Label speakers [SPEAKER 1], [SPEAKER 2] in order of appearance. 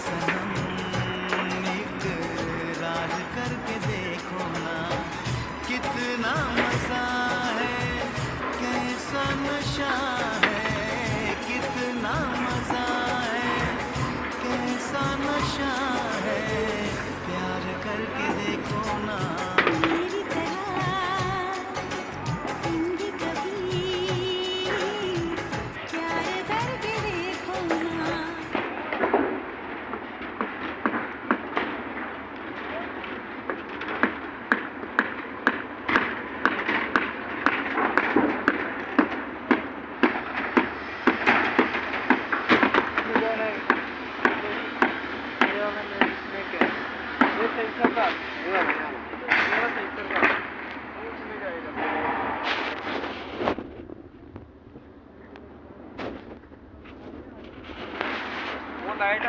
[SPEAKER 1] सनम इकरार करके देखो ना, कितना मजा है, कैसा नशा है, कितना मजा है, कैसा नशा है, प्यार करके देखो ना।
[SPEAKER 2] मेरी तरह तुम भी कभी प्यार करके देखो ना।
[SPEAKER 3] वो लाइट